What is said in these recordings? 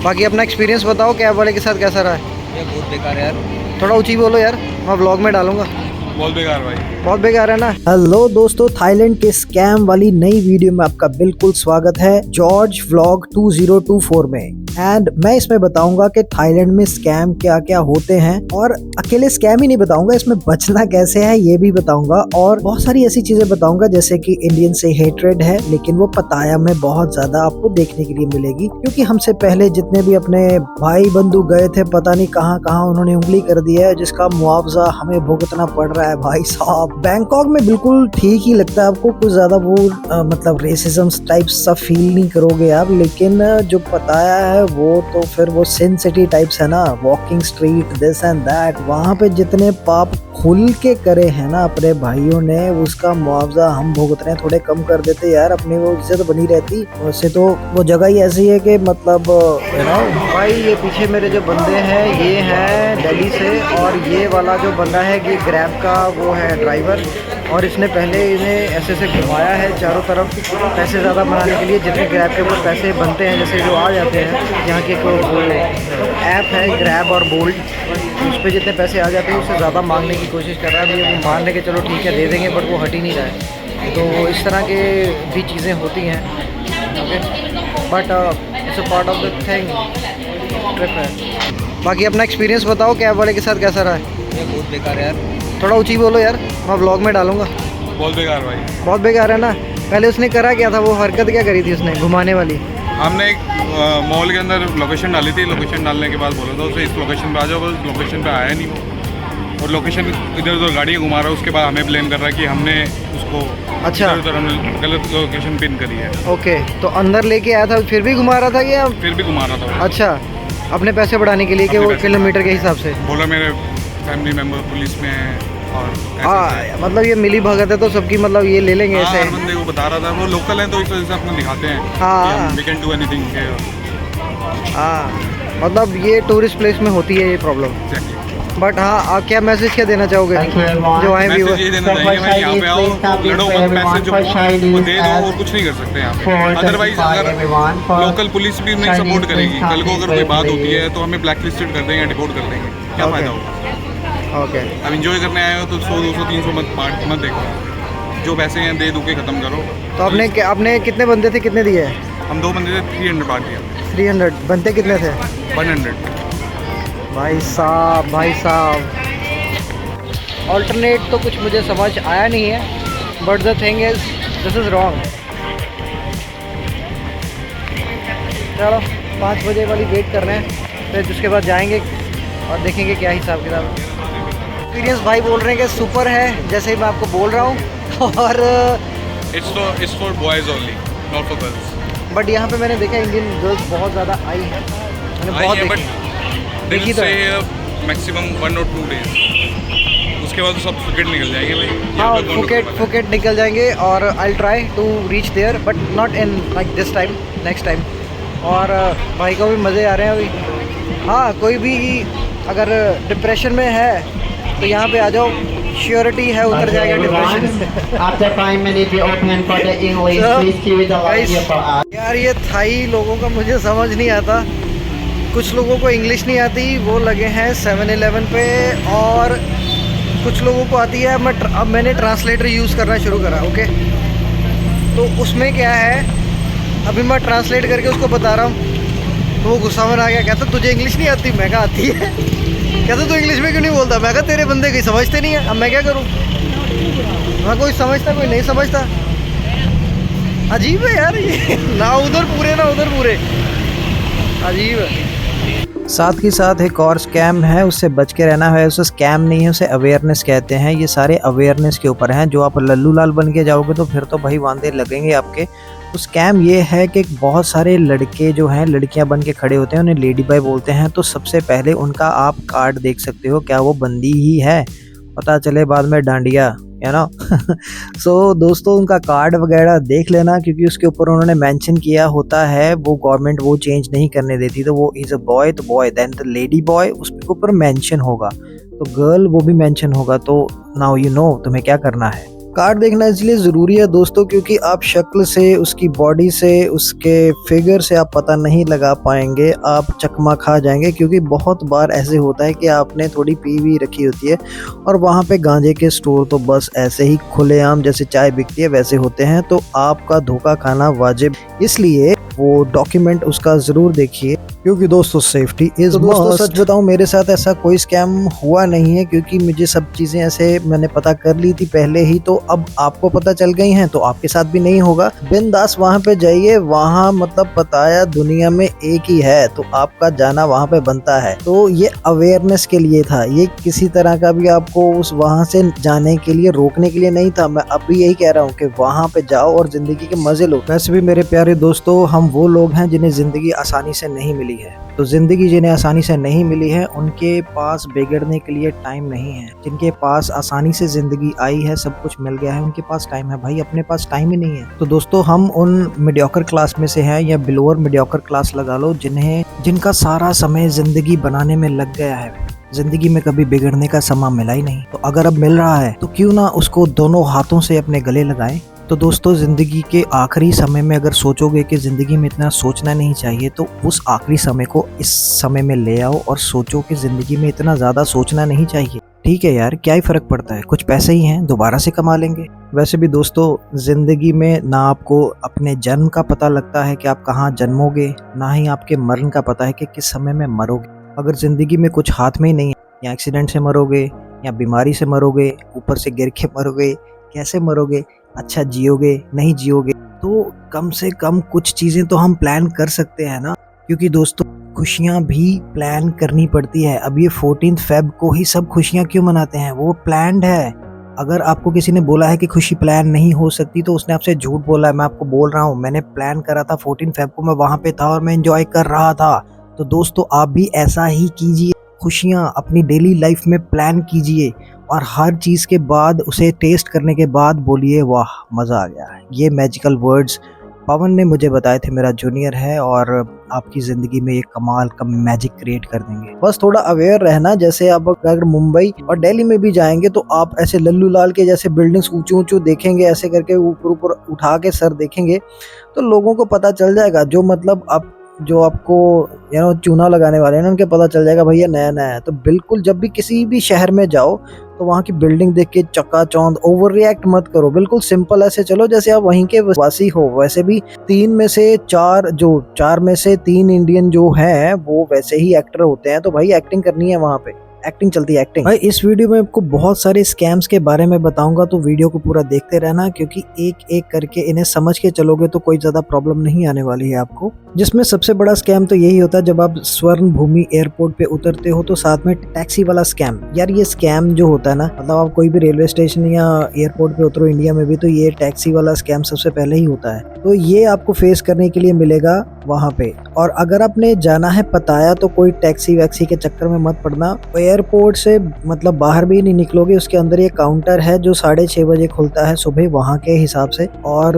बाकी अपना एक्सपीरियंस बताओ, कैब वाले के साथ कैसा रहा है? ये बहुत बेकार है यार। थोड़ा ऊंची बोलो यार, मैं व्लॉग में डालूंगा। बहुत बेकार भाई। बहुत बेकार है ना। हेलो दोस्तों, थाईलैंड के स्कैम वाली नई वीडियो में आपका बिल्कुल स्वागत है जॉर्ज व्लॉग 2024 में। एंड मैं इसमें बताऊंगा कि थाईलैंड में स्कैम क्या क्या होते हैं, और अकेले स्कैम ही नहीं बताऊंगा, इसमें बचना कैसे है ये भी बताऊंगा, और बहुत सारी ऐसी चीजें बताऊंगा जैसे कि इंडियन से हेट्रेड है, लेकिन वो पताया में बहुत ज्यादा आपको देखने के लिए मिलेगी, क्योंकि हमसे पहले जितने भी अपने भाई बंधु गए थे पता नहीं कहाँ कहाँ उन्होंने उंगली कर दिया है, जिसका मुआवजा हमें भुगतना पड़ रहा है भाई साहब। बैंकॉक में बिल्कुल ठीक ही लगता है आपको, कुछ ज्यादा वो मतलब रेसिज्म टाइप सा फील नहीं करोगे आप, लेकिन जो पताया है वो तो फिर वो सिन सिटी टाइप्स है ना, walking street this and that, वहाँ पे जितने पाप खुल के करे हैं ना अपने भाइयों ने, उसका मुआवजा हम भुगत रहे हैं। थोड़े कम कर देते यार, अपनी वो इज्जत बनी रहती। वैसे तो वो जगह ही ऐसी है कि मतलब भाई, ये पीछे मेरे जो बंदे हैं ये हैं दिल्ली से, और ये वाला जो बंदा है ये ग्रैब का वो है ड्राइवर, और इसने पहले इन्हें ऐसे से घुमाया है चारों तरफ पैसे ज़्यादा बनाने के लिए। जितने ग्रैब के ऊपर पैसे बनते हैं, जैसे जो आ जाते हैं यहाँ के ऐप है ग्रैब और बोल्ट, उस पर जितने पैसे आ जाते हैं उससे ज़्यादा मांगने की कोशिश कर रहा है। अभी वो मान ले के चलो ठीक है दे देंगे, बट वो हट ही नहीं रहा है। तो इस तरह के भी चीज़ें होती हैं, okay, but it's a part of the thing, trip है। बाकी अपना एक्सपीरियंस बताओ, कैब वाले के साथ कैसा रहा है? ये बहुत बेकार है यार। थोड़ा ऊंची बोलो यार, मैं व्लॉग में डालूंगा। बहुत बेकार भाई। बहुत बेकार है ना। पहले उसने करा क्या था, वो हरकत क्या करी थी उसने घुमाने वाली? हमने एक मॉल के अंदर लोकेशन डाली थी, लोकेशन डालने के बाद बोला था उसे इस लोकेशन पे आ जाओ, बस लोकेशन पे आया नहीं वो, और लोकेशन इधर उधर गाड़ियाँ घुमा रहा है। उसके बाद हमें ब्लेम कर रहा है कि हमने उसको अच्छा इधर उधर हमने गलत लोकेशन पिन करी है। ओके, तो अंदर लेके आया था फिर भी घुमा रहा था क्या? फिर भी घुमा रहा था वो। अच्छा, अपने पैसे बढ़ाने के लिए कि वो किलोमीटर के हिसाब से? बोला मेरे फैमिली मेम्बर पुलिस में है, और हाँ मतलब ये मिली भगत है तो सबकी मतलब ये ले लेंगे ऐसे। हर बंदे को बता रहा था, वो लोकल है तो इस वजह से अपने दिखाते हैं हाँ वी कैन डू एनीथिंग। हाँ, मतलब ये टूरिस्ट प्लेस में होती है ये प्रॉब्लम। बट हाँ, क्या मैसेज क्या देना चाहोगे जो आए भी? मैसेज ये देना चाहिए भाई, यहाँ पे आओ लड़ो मत, पैसे जो वो दे दो और कुछ नहीं कर सकते यहाँ पे। अदरवाइज अगर लोकल पुलिस भी नहीं सपोर्ट करेगी, कल को अगर कोई बात होती है तो हमें ब्लैक लिस्टेड कर देंगे, डिपोर्ट कर देंगे, क्या फायदा होगा? ओके, अब इंजॉय करने आए हो तो 100 200 300 मत देखो, जो पैसे हैं दे दो के ख़त्म करो। तो आपने कितने बंदे थे, कितने दिए? हम 2 बंदे थे, 300 बांट दिया। 300 बनते कितने थे? 100। भाई साहब ऑल्टरनेट तो कुछ मुझे समझ आया नहीं है, but the thing is this is wrong. चलो 5 बजे वाली वेट कर रहे हैं, फिर उसके बाद जाएंगे और देखेंगे क्या हिसाब किताब है। एक्सपीरियंस भाई बोल रहे हैं कि सुपर है, जैसे ही मैं आपको बोल रहा हूँ, और it's for boys only, not for girls. But यहाँ पे मैंने देखा इंडियन गर्ल्स बहुत ज़्यादा आई है, मैंने बहुत देखी तो मैक्सिमम 1 और 2 डेज, उसके बाद तो सब फुकेट निकल जाएंगे भाई। हाँ, फुकेट निकल जाएंगे, और I try to reach there but not in like this time, next time. और भाई को भी मज़े आ रहे हैं अभी। हाँ, कोई भी अगर डिप्रेशन में है तो यहाँ पे आ जाओ, श्योरिटी है उतर जाएगा depression. After 5 minutes we open for the English. Please keep it alive here for us. यार ये थाई लोगों का मुझे समझ नहीं आता, कुछ लोगों को इंग्लिश नहीं आती, वो लगे हैं 7-Eleven पे, और कुछ लोगों को आती है। अब मैंने ट्रांसलेटर यूज़ करना शुरू करा, ओके, तो उसमें क्या है, अभी मैं ट्रांसलेट करके उसको बता रहा हूँ तो वो गुस्सा में आ गया, कहता तुझे इंग्लिश नहीं आती? मैं कहा आती है। कहता तू इंग्लिश में क्यों नहीं बोलता? मैं कहा तेरे बंदे कहीं समझते नहीं है, अब मैं क्या करूँ? मैं कोई समझता कोई नहीं समझता, अजीब है यार ये। ना उधर पूरे, अजीब है। साथ ही साथ एक और स्कैम है, उससे बच के रहना है। उसे स्कैम नहीं है, उसे अवेयरनेस कहते हैं। ये सारे अवेयरनेस के ऊपर हैं। जो आप लल्लू लाल बन के जाओगे तो फिर तो भाई वांदे लगेंगे आपके। तो स्कैम ये है कि बहुत सारे लड़के जो हैं लड़कियां बन के खड़े होते हैं, उन्हें लेडी बॉय बोलते हैं। तो सबसे पहले उनका आप कार्ड देख सकते हो, क्या वो बंदी ही है, पता चले बाद में डांडिया, है ना। सो दोस्तों उनका कार्ड वगैरह देख लेना, क्योंकि उसके ऊपर उन्होंने मेंशन किया होता है, वो गवर्नमेंट वो चेंज नहीं करने देती। तो वो इज़ अ बॉय तो boy, then the lady boy उसके ऊपर मेंशन होगा, तो गर्ल वो भी मेंशन होगा। तो नाउ यू नो तुम्हें क्या करना है। कार्ड देखना इसलिए ज़रूरी है दोस्तों क्योंकि आप शक्ल से, उसकी बॉडी से, उसके फिगर से आप पता नहीं लगा पाएंगे, आप चकमा खा जाएंगे। क्योंकि बहुत बार ऐसे होता है कि आपने थोड़ी पी भी रखी होती है और वहाँ पे गांजे के स्टोर तो बस ऐसे ही खुलेआम जैसे चाय बिकती है वैसे होते हैं, तो आपका धोखा खाना वाजिब। इसलिए वो डॉक्यूमेंट उसका ज़रूर देखिए क्योंकि दोस्तों सेफ्टी इज मस्ट। दोस्तों सच बताऊं मेरे साथ ऐसा कोई स्कैम हुआ नहीं है क्योंकि मुझे सब चीज़ें ऐसे मैंने पता कर ली थी पहले ही, तो अब आपको पता चल गई हैं तो आपके साथ भी नहीं होगा। बिंदास वहाँ पे जाइए, वहाँ मतलब बताया दुनिया में एक ही है तो आपका जाना वहाँ पे बनता है। तो ये अवेयरनेस के लिए था, ये किसी तरह का भी आपको उस वहाँ से जाने के लिए रोकने के लिए नहीं था। मैं अब भी यही कह रहा हूँ कि वहाँ पे जाओ और ज़िंदगी के मज़े लो। वैसे भी मेरे प्यारे दोस्तों, हम वो लोग हैं जिन्हें ज़िंदगी आसानी से नहीं मिली है, तो ज़िंदगी जिन्हें आसानी से नहीं मिली है उनके पास बिगड़ने के लिए टाइम नहीं है। जिनके पास आसानी से ज़िंदगी आई है, सब कुछ मिल गया है, उनके पास टाइम है। भाई अपने पास टाइम ही नहीं है। तो दोस्तों हम उन मीडियोकर क्लास में से हैं या बिलोअर मीडियोकर क्लास लगा लो जिनका सारा समय ज़िंदगी बनाने में लग गया है, ज़िंदगी में कभी बिगड़ने का समय मिला ही नहीं। तो अगर अब मिल रहा है तो क्यों ना उसको दोनों हाथों से अपने गले लगाएं। तो दोस्तों ज़िंदगी के आखिरी समय में अगर सोचोगे कि ज़िंदगी में इतना सोचना नहीं चाहिए, तो उस आखिरी समय को इस समय में ले आओ और सोचो कि ज़िंदगी में इतना ज़्यादा सोचना नहीं चाहिए। ठीक है यार, क्या ही फ़र्क पड़ता है, कुछ पैसे ही हैं, दोबारा से कमा लेंगे। वैसे भी दोस्तों ज़िंदगी में ना आपको अपने जन्म का पता लगता है कि आप कहाँ जन्मोगे, ना ही आपके मरण का पता है कि किस समय में मरोगे। अगर ज़िंदगी में कुछ हाथ में ही नहीं है, या एक्सीडेंट से मरोगे या बीमारी से मरोगे, ऊपर से गिर के मरोगे, कैसे मरोगे, अच्छा जियोगे नहीं जियोगे, तो कम से कम कुछ चीज़ें तो हम प्लान कर सकते हैं ना। क्योंकि दोस्तों खुशियाँ भी प्लान करनी पड़ती है। अब ये 14 फेब को ही सब खुशियाँ क्यों मनाते हैं, वो प्लान्ड है। अगर आपको किसी ने बोला है कि खुशी प्लान नहीं हो सकती तो उसने आपसे झूठ बोला है। मैं आपको बोल रहा हूँ, मैंने प्लान करा था 14 फेब को, मैं वहाँ पे था और मैं एंजॉय कर रहा था। तो दोस्तों आप भी ऐसा ही कीजिए, खुशियाँ अपनी डेली लाइफ में प्लान कीजिए और हर चीज़ के बाद उसे टेस्ट करने के बाद बोलिए वाह मज़ा आ गया। ये मैजिकल वर्ड्स पवन ने मुझे बताए थे, मेरा जूनियर है, और आपकी ज़िंदगी में एक कमाल का मैजिक क्रिएट कर देंगे। बस थोड़ा अवेयर रहना। जैसे आप अगर मुंबई और दिल्ली में भी जाएंगे तो आप ऐसे लल्लू लाल के जैसे बिल्डिंग्स ऊंचू ऊंचू देखेंगे, ऐसे करके ऊपर ऊपर उठा के सर देखेंगे तो लोगों को पता चल जाएगा। जो आपको चूना लगाने वाले हैं उनके पता चल जाएगा भैया नया नया है। तो बिल्कुल जब भी किसी भी शहर में जाओ तो वहाँ की बिल्डिंग देख के चकाचौंध ओवर रिएक्ट मत करो, बिल्कुल सिंपल ऐसे चलो जैसे आप वहीं के वासी हो। वैसे भी 3 में से 4 इंडियन जो हैं वो वैसे ही एक्टर होते हैं, तो भाई एक्टिंग करनी है, वहाँ पे एक्टिंग चलती है एक्टिंग। भाई इस वीडियो में आपको बहुत सारे स्कैम्स के बारे में बताऊंगा, तो वीडियो को पूरा देखते रहना क्योंकि एक एक करके इन्हें समझ के चलोगे तो कोई ज्यादा प्रॉब्लम नहीं आने वाली है आपको। जिसमें सबसे बड़ा स्कैम तो यही होता है जब आप स्वर्ण भूमि एयरपोर्ट पे उतरते हो तो साथ में टैक्सी वाला स्कैम। यार ये स्कैम जो होता है ना, मतलब आप कोई भी रेलवे स्टेशन या एयरपोर्ट पे उतरो इंडिया में भी, तो ये टैक्सी वाला स्कैम सबसे पहले ही होता है। तो ये आपको फेस करने के लिए मिलेगा वहाँ पे। और अगर आपने जाना है पताया तो कोई टैक्सी वैक्सी के चक्कर में मत पड़ना। एयरपोर्ट से मतलब बाहर भी नहीं निकलोगे, उसके अंदर ये काउंटर है जो 6:30 बजे खुलता है सुबह वहाँ के हिसाब से, और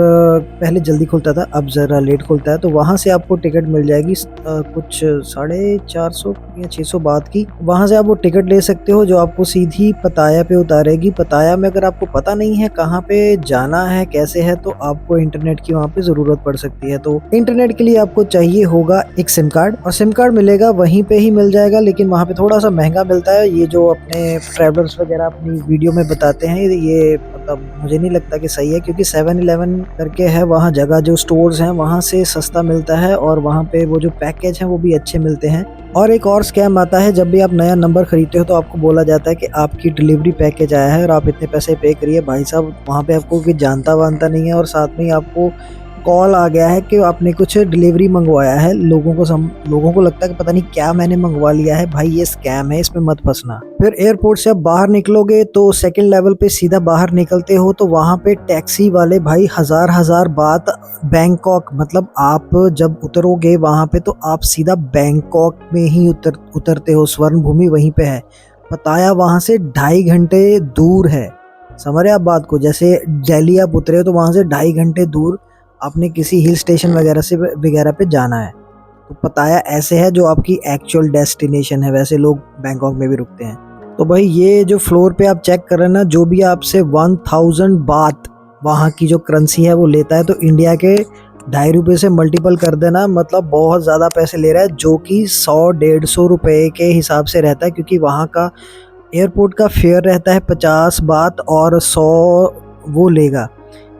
पहले जल्दी खुलता था अब जरा लेट खुलता है। तो वहाँ से आपको टिकट मिल जाएगी कुछ 450 या 600 बात की। वहाँ से आप वो टिकट ले सकते हो जो आपको सीधी पताया पे उतारेगी। पताया में अगर आपको पता नहीं है कहाँ पे जाना है कैसे है तो आपको इंटरनेट की वहाँ पे जरूरत पड़ सकती है। तो इंटरनेट के लिए आपको चाहिए होगा एक सिम कार्ड, और सिम कार्ड मिलेगा वहीं पे ही मिल जाएगा, लेकिन वहाँ पे थोड़ा सा महंगा मिलता है। ये जो अपने ट्रैवलर्स वगैरह अपनी वीडियो में बताते हैं ये मतलब मुझे नहीं लगता कि सही है, क्योंकि 7-Eleven करके है वहाँ जगह, जो स्टोर्स हैं वहाँ से सस्ता मिलता है और वहाँ पे वो जो पैकेज हैं वो भी अच्छे मिलते हैं। और एक और स्कैम आता है, जब भी आप नया नंबर खरीदते हो तो आपको बोला जाता है कि आपकी डिलीवरी पैकेज आया है और आप इतने पैसे पे करिए। भाई साहब वहाँ पे आपको कोई जानता वानता नहीं है और साथ में आपको कॉल आ गया है कि आपने कुछ डिलीवरी मंगवाया है। लोगों को लगता है कि पता नहीं क्या मैंने मंगवा लिया है। भाई ये स्कैम है, इसमें मत फंसना। फिर एयरपोर्ट से आप बाहर निकलोगे तो सेकंड लेवल पे सीधा बाहर निकलते हो तो वहाँ पे टैक्सी वाले भाई हजार बात बैंकॉक, मतलब आप जब उतरोगे वहाँ पे तो आप सीधा बैंकॉक में ही उतरते हो। स्वर्ण भूमि वहीं पे है। पताया वहाँ से 2.5 घंटे दूर है। समझ रहे आप बात को? जैसे दिल्ली आप उतरे हो तो वहाँ से 2.5 घंटे दूर आपने किसी हिल स्टेशन वगैरह पे जाना है। तो पताया ऐसे है जो आपकी एक्चुअल डेस्टिनेशन है। वैसे लोग बैंकॉक में भी रुकते हैं। तो भाई ये जो फ्लोर पे आप चेक कर रहे हैं ना, जो भी आपसे 1000 बात वहाँ की जो करेंसी है वो लेता है, तो इंडिया के 2.5 रुपये से मल्टीपल कर देना, मतलब बहुत ज़्यादा पैसे ले रहा है, जो कि 100-150 रुपये के हिसाब से रहता है, क्योंकि वहाँ का एयरपोर्ट का फेयर रहता है 50 बात और 100 वो लेगा।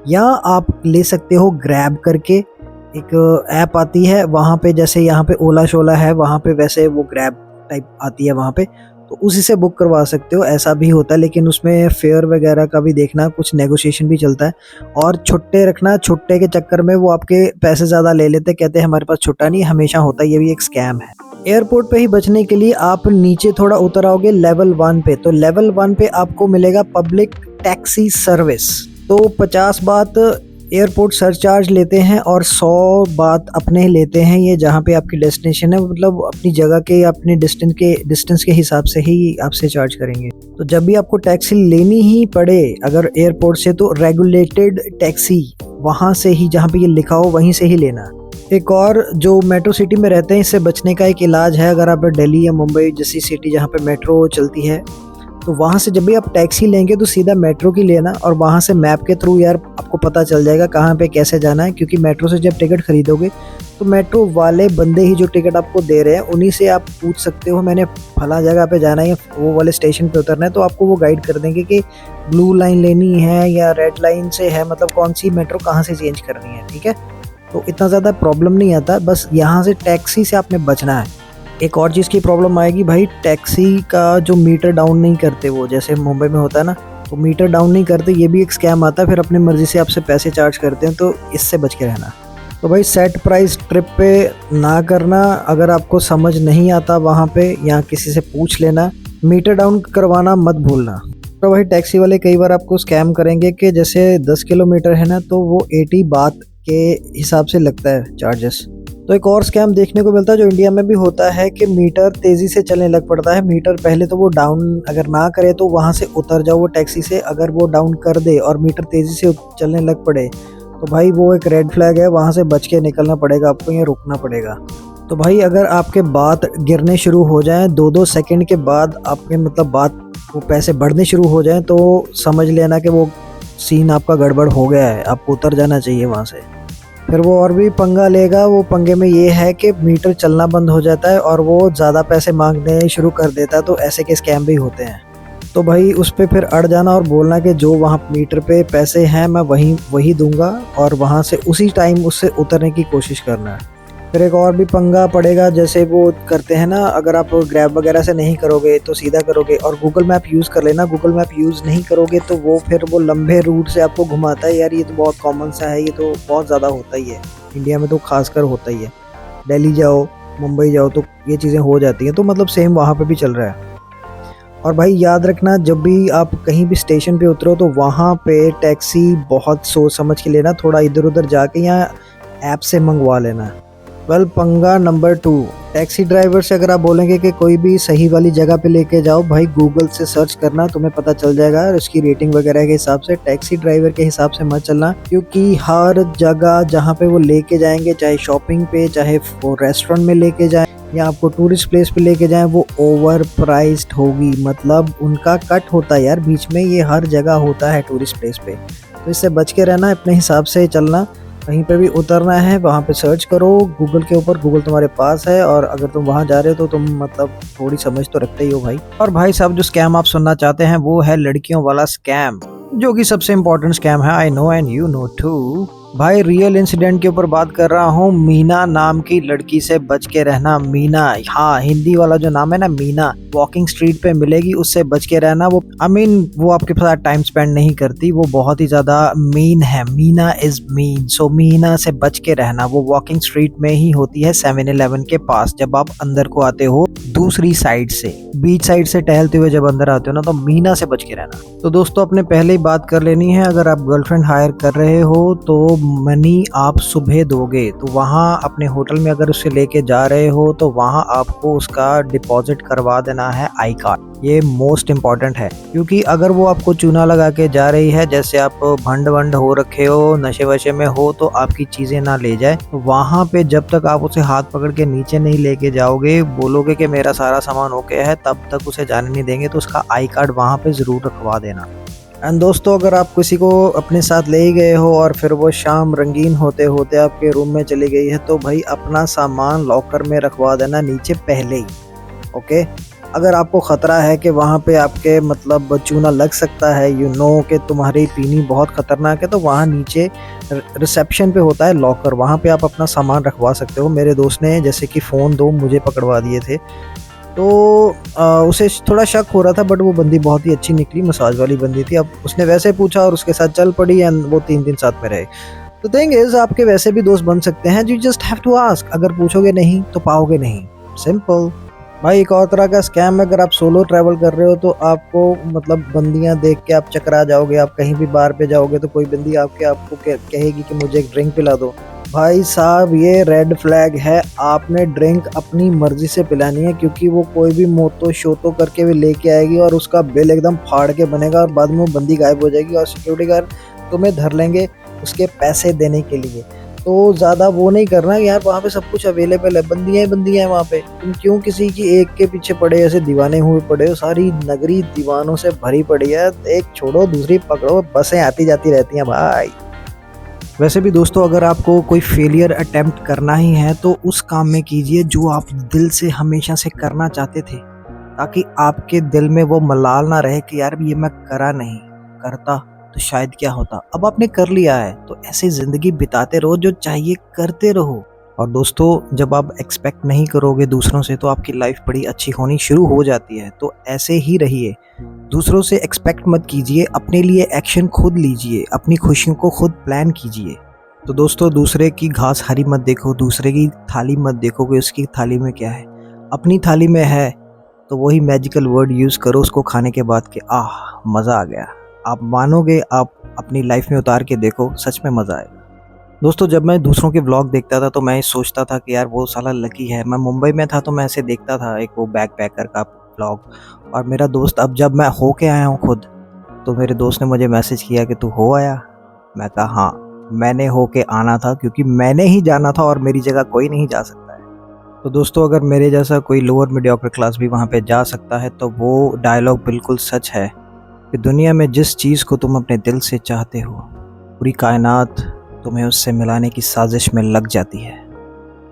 या आप ले सकते हो ग्रैब करके, एक ऐप आती है वहाँ पे, जैसे यहाँ पे ओला शोला है वहाँ पे, वैसे वो ग्रैब टाइप आती है वहाँ पे, तो उसी से बुक करवा सकते हो, ऐसा भी होता है। लेकिन उसमें फेयर वगैरह का भी देखना, कुछ नेगोशिएशन भी चलता है। और छुट्टे रखना, छुट्टे के चक्कर में वो आपके पैसे ज़्यादा ले लेते, कहते हैं हमारे पास छुट्टा नहीं, हमेशा होता है, ये भी एक स्कैम है। एयरपोर्ट पे ही बचने के लिए आप नीचे थोड़ा उतर आओगे लेवल 1 पे, तो लेवल 1 पे आपको मिलेगा पब्लिक टैक्सी सर्विस। तो 50 बात एयरपोर्ट सरचार्ज लेते हैं और 100 बात अपने लेते हैं, ये जहाँ पे आपकी डेस्टिनेशन है, मतलब अपनी जगह के अपने डिस्टेंस के हिसाब से ही आपसे चार्ज करेंगे। तो जब भी आपको टैक्सी लेनी ही पड़े अगर एयरपोर्ट से, तो रेगुलेटेड टैक्सी वहाँ से ही, जहाँ पे ये लिखा हो वहीं से ही लेना। एक और जो मेट्रो सिटी में रहते हैं, इससे बचने का एक इलाज है, अगर आप दिल्ली या मुंबई जैसी सिटी जहाँ पे मेट्रो चलती है, तो वहाँ से जब भी आप टैक्सी लेंगे तो सीधा मेट्रो की लेना, और वहाँ से मैप के थ्रू यार आपको पता चल जाएगा कहाँ पे कैसे जाना है। क्योंकि मेट्रो से जब टिकट खरीदोगे तो मेट्रो वाले बंदे ही जो टिकट आपको दे रहे हैं उन्हीं से आप पूछ सकते हो मैंने फला जगह पे जाना है या वो वाले स्टेशन पे उतरना है, तो आपको वो गाइड कर देंगे कि ब्लू लाइन लेनी है या रेड लाइन से है, मतलब कौन सी मेट्रो कहाँ से चेंज करनी है। ठीक है, तो इतना ज़्यादा प्रॉब्लम नहीं आता, बस यहाँ से टैक्सी से आपने बचना है। एक और चीज़ की प्रॉब्लम आएगी भाई, टैक्सी का जो मीटर डाउन नहीं करते, वो जैसे मुंबई में होता है ना, तो मीटर डाउन नहीं करते, ये भी एक स्कैम आता है, फिर अपनी मर्ज़ी से आपसे पैसे चार्ज करते हैं, तो इससे बच के रहना। तो भाई सेट प्राइस ट्रिप पे ना करना, अगर आपको समझ नहीं आता वहाँ पे या किसी से पूछ लेना, मीटर डाउन करवाना मत भूलना। तो भाई टैक्सी वाले कई बार आपको स्कैम करेंगे कि जैसे 10 किलोमीटर है ना, तो वो 80 बात के हिसाब से लगता है चार्जेस। तो एक और स्कैम देखने को मिलता है जो इंडिया में भी होता है कि मीटर तेज़ी से चलने लग पड़ता है। मीटर पहले तो वो डाउन अगर ना करे तो वहाँ से उतर जाओ वो टैक्सी से, अगर वो डाउन कर दे और मीटर तेज़ी से चलने लग पड़े तो भाई वो एक रेड फ्लैग है, वहाँ से बच के निकलना पड़ेगा आपको, या रुकना पड़ेगा। तो भाई अगर आपके बात गिरने शुरू हो जाएं 2-2 सेकंड के बाद, आपके मतलब बात वो पैसे बढ़ने शुरू हो जाएं, तो समझ लेना कि वो सीन आपका गड़बड़ हो गया है, आपको उतर जाना चाहिए वहाँ से। फिर वो और भी पंगा लेगा, वो पंगे में ये है कि मीटर चलना बंद हो जाता है और वो ज़्यादा पैसे मांगने शुरू कर देता है, तो ऐसे के स्कैम भी होते हैं। तो भाई उस पर फिर अड़ जाना और बोलना कि जो वहाँ मीटर पे पैसे हैं मैं वही दूंगा, और वहाँ से उसी टाइम उससे उतरने की कोशिश करना है। फिर एक और भी पंगा पड़ेगा, जैसे वो करते हैं ना, अगर आप ग्रैब वगैरह से नहीं करोगे तो सीधा करोगे और गूगल मैप यूज़ कर लेना, गूगल मैप यूज़ नहीं करोगे तो वो फिर वो लंबे रूट से आपको घुमाता है। यार ये तो बहुत कॉमन सा है, ये तो बहुत ज़्यादा होता ही है, इंडिया में तो खासकर होता ही है। दिल्ली जाओ, मुंबई जाओ तो ये चीज़ें हो जाती हैं, तो मतलब सेम वहाँ पे भी चल रहा है। और भाई याद रखना, जब भी आप कहीं भी स्टेशन पे उतरो तो वहाँ पे टैक्सी बहुत सोच समझ के लेना, थोड़ा इधर उधर जाके या ऐप से मंगवा लेना। पंगा नंबर 2, टैक्सी ड्राइवर से अगर आप बोलेंगे कि कोई भी सही वाली जगह पे लेके जाओ, भाई गूगल से सर्च करना, तुम्हें पता चल जाएगा उसकी रेटिंग वगैरह के हिसाब से। टैक्सी ड्राइवर के हिसाब से मत चलना, क्योंकि हर जगह जहाँ पे वो लेके जाएंगे, चाहे शॉपिंग पे, चाहे वो रेस्टोरेंट में लेके जाए या आपको टूरिस्ट प्लेस पे लेके जाएं, वो ओवर प्राइस्ड होगी, मतलब उनका कट होता है यार बीच में, ये हर जगह होता है टूरिस्ट प्लेस पे। तो इससे बच के रहना, अपने हिसाब से चलना। कहीं पे भी उतरना है वहाँ पे सर्च करो गूगल के ऊपर, गूगल तुम्हारे पास है, और अगर तुम वहाँ जा रहे हो तो तुम मतलब थोड़ी समझ तो रखते ही हो भाई। और भाई साहब जो स्कैम आप सुनना चाहते हैं वो है लड़कियों वाला स्कैम, जो कि सबसे इम्पोर्टेंट स्कैम है, I know and you know too. भाई रियल इंसिडेंट के ऊपर बात कर रहा हूँ, मीना नाम की लड़की से बच के रहना। मीना, हाँ हिंदी वाला जो नाम है ना मीना, वॉकिंग स्ट्रीट पे मिलेगी, उससे बच के रहना। वो वो आपके साथ टाइम स्पेंड नहीं करती, वो बहुत ही ज्यादा मीन है, मीना इज मीन, सो मीना से बच के रहना। वो वॉकिंग स्ट्रीट में ही होती है 7-Eleven के पास, जब आप अंदर को आते हो दूसरी साइड से, बीच साइड से टहलते हुए जब अंदर आते हो ना, तो मीना से बच के रहना। तो दोस्तों अपने पहले ही बात कर लेनी है, अगर आप गर्लफ्रेंड हायर कर रहे हो तो मनी आप सुबह दोगे, तो वहाँ अपने होटल में अगर उसे लेके जा रहे हो तो वहाँ आपको उसका डिपॉजिट करवा देना देना है आई कार्ड। ये मोस्ट इम्पॉर्टेंट है, क्योंकि अगर वो आपको चूना लगा के जा रही है, जैसे आप भंड वंड हो रखे हो, नशे वशे में हो, तो आपकी चीज़ें ना ले जाए, तो वहाँ पे जब तक आप उसे हाथ पकड़ के नीचे नहीं लेके जाओगे, बोलोगे कि मेरा सारा सामान ओके है, तब तक उसे जाने नहीं देंगे। तो उसका आई कार्ड वहाँ पे ज़रूर रखवा देना। एंड दोस्तों, अगर आप किसी को अपने साथ ले गए हो और फिर वो शाम रंगीन होते होते आपके रूम में चली गई है, तो भाई अपना सामान लॉकर में रखवा देना नीचे पहले ही। ओके, अगर आपको ख़तरा है कि वहाँ पे आपके मतलब चूना लग सकता है, यू नो कि तुम्हारी पीनी बहुत ख़तरनाक है, तो वहाँ नीचे रिसेप्शन पे होता है लॉकर, वहाँ पे आप अपना सामान रखवा सकते हो। मेरे दोस्त ने जैसे कि फ़ोन 2 मुझे पकड़वा दिए थे, तो उसे थोड़ा शक हो रहा था, बट वो बंदी बहुत ही अच्छी निकली, मसाज वाली बंदी थी। अब उसने वैसे पूछा और उसके साथ चल पड़ी, एंड वो 3 दिन साथ में रहे। तो थिंग इज, आपके वैसे भी दोस्त बन सकते हैं, you just have to ask. अगर पूछोगे नहीं तो पाओगे नहीं, सिंपल। भाई एक और तरह का स्कैम है, अगर आप सोलो ट्रैवल कर रहे हो तो आपको मतलब बंदियां देख के आप चकरा जाओगे। आप कहीं भी बार पे जाओगे तो कोई बंदी आपको कहेगी कि मुझे एक ड्रिंक पिला दो। भाई साहब, ये रेड फ्लैग है। आपने ड्रिंक अपनी मर्जी से पिलानी है, क्योंकि वो कोई भी मोतो शोतो करके भी लेके आएगी और उसका बिल एकदम फाड़ के बनेगा, और बाद में वो बंदी गायब हो जाएगी और सिक्योरिटी गार्ड तुम्हें धर लेंगे उसके पैसे देने के लिए। तो ज़्यादा वो नहीं करना यार, वहाँ पे सब कुछ अवेलेबल है, बंदियाँ ही बंदियाँ हैं वहाँ पे। तुम क्यों किसी की एक के पीछे पड़े, ऐसे दीवाने हुए पड़े हो? सारी नगरी दीवानों से भरी पड़ी है, एक छोड़ो दूसरी पकड़ो, बसें आती जाती रहती हैं भाई। वैसे भी दोस्तों, अगर आपको कोई फेलियर अटेम्प्ट करना ही है तो उस काम में कीजिए जो आप दिल से हमेशा से करना चाहते थे, ताकि आपके दिल में वो मलाल ना रहे कि यार ये मैं करा नहीं, करता तो शायद क्या होता। अब आपने कर लिया है तो ऐसे ज़िंदगी बिताते रहो, जो चाहिए करते रहो। और दोस्तों, जब आप एक्सपेक्ट नहीं करोगे दूसरों से, तो आपकी लाइफ बड़ी अच्छी होनी शुरू हो जाती है। तो ऐसे ही रहिए, दूसरों से एक्सपेक्ट मत कीजिए, अपने लिए एक्शन खुद लीजिए, अपनी खुशियों को खुद प्लान कीजिए। तो दोस्तों, दूसरे की घास हरी मत देखो, दूसरे की थाली मत देखो कि उसकी थाली में क्या है। अपनी थाली में है तो वही मैजिकल वर्ड यूज़ करो उसको खाने के बाद कि आह मज़ा आ गया। आप मानोगे, आप अपनी लाइफ में उतार के देखो, सच में मज़ा आएगा। दोस्तों, जब मैं दूसरों के व्लॉग देखता था तो मैं सोचता था कि यार वो साला लकी है। मैं मुंबई में था तो मैं ऐसे देखता था एक वो बैकपैकर का व्लॉग, और मेरा दोस्त, अब जब मैं हो के आया हूँ खुद, तो मेरे दोस्त ने मुझे मैसेज किया कि तू हो आया। मैं कहा हाँ, मैंने हो के आना था, क्योंकि मैंने ही जाना था और मेरी जगह कोई नहीं जा सकता है। तो दोस्तों, अगर मेरे जैसा कोई लोअर मीडियोकर क्लास भी वहाँ पे जा सकता है, तो वो डायलॉग बिल्कुल सच है कि दुनिया में जिस चीज़ को तुम अपने दिल से चाहते हो, पूरी कायनात तुम्हें उससे मिलाने की साजिश में लग जाती है।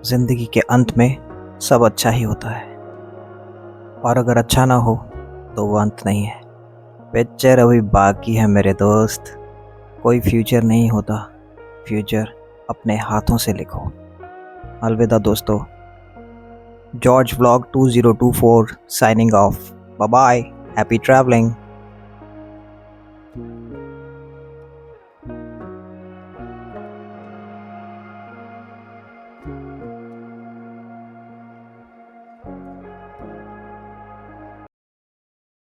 ज़िंदगी के अंत में सब अच्छा ही होता है, और अगर अच्छा ना हो तो वो अंत नहीं है। पिक्चर अभी बाकी है मेरे दोस्त, कोई फ्यूचर नहीं होता, फ्यूचर अपने हाथों से लिखो। अलविदा दोस्तों, George vlog 2024 signing off. Bye bye, happy travelling.